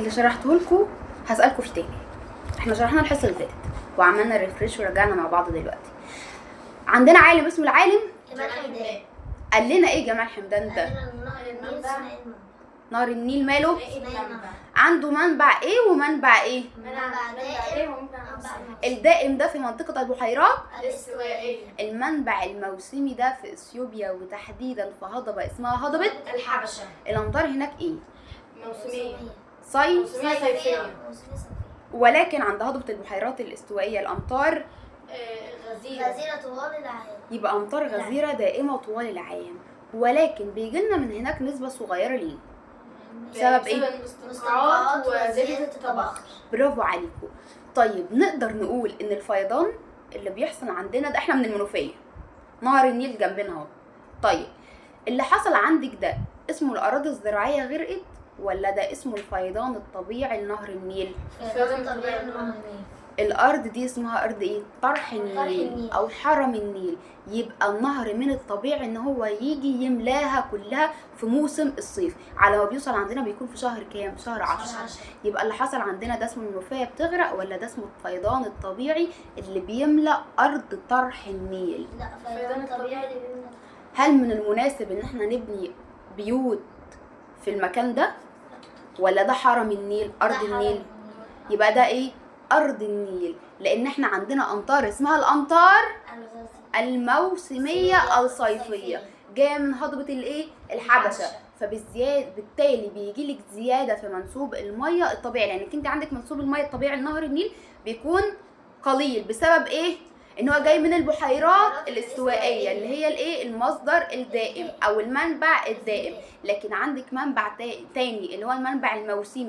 اللي شرحته لكم هسألكم فيه تاني. احنا شرحنا الحصة اللي فاتت وعملنا ريفريش ورجعنا مع بعض دلوقتي. عندنا عالم اسمه العالم جمال حمدان. قال لنا ايه جمال حمدان ده؟ نهر النيل ماله؟ عنده منبع ايه ومنبع ايه؟ منبع دائم ومنبع الدائم ده في منطقة البحيرات الاستوائية. المنبع الموسمي ده في اثيوبيا وتحديدا في هضبة اسمها هضبة الحبشة. الامطار هناك ايه؟ موسمية. صيف صيفية. ولكن عند هضبة البحيرات الاستوائية الامطار غزيرة طوال العام. يبقى امطار غزيرة دائمة طوال العام، ولكن بيجيلنا من هناك نسبة صغيرة ليه؟ بسبب ايه؟ مستنقعات وزيادة التبخر. برافو عليكم. طيب نقدر نقول ان الفيضان اللي بيحصل عندنا ده، احنا من المنوفية نهر النيل جنبنا اهو. طيب اللي حصل عندك ده اسمه الاراضي الزراعية غرقت ولا ده اسمه الفيضان الطبيعي لنهر النيل؟ الفيضان طبيعي نهر النيل. الارض دي اسمها ارض ايه؟ طرح النيل او حرم النيل. يبقى النهر من الطبيعي ان هو يجي يملاها كلها في موسم الصيف، على ما بيوصل عندنا بيكون في شهر كام؟ شهر 10. يبقى اللي حصل عندنا ده اسمه المنوفية بتغرق ولا ده اسمه الفيضان الطبيعي اللي بيملا ارض طرح النيل؟ لا، الفيضان الطبيعي اللي بيملى. هل من المناسب ان احنا نبني بيوت في المكان ده ولا ده حرم النيل ارض النيل؟ يبقى ده ايه؟ ارض النيل، لان احنا عندنا امطار اسمها الامطار الموسميه الصيفيه جايه من هضبه الايه؟ الحبشه. بالتالي بيجي لك زياده في منسوب الميه الطبيعي، لانك انت عندك منسوب الميه الطبيعي لنهر النيل بيكون قليل بسبب ايه؟ ان هو جاي من البحيرات الاستوائيه اللي هي الايه؟ المصدر الدائم او المنبع الدائم. لكن عندك منبع تاني اللي هو المنبع الموسمي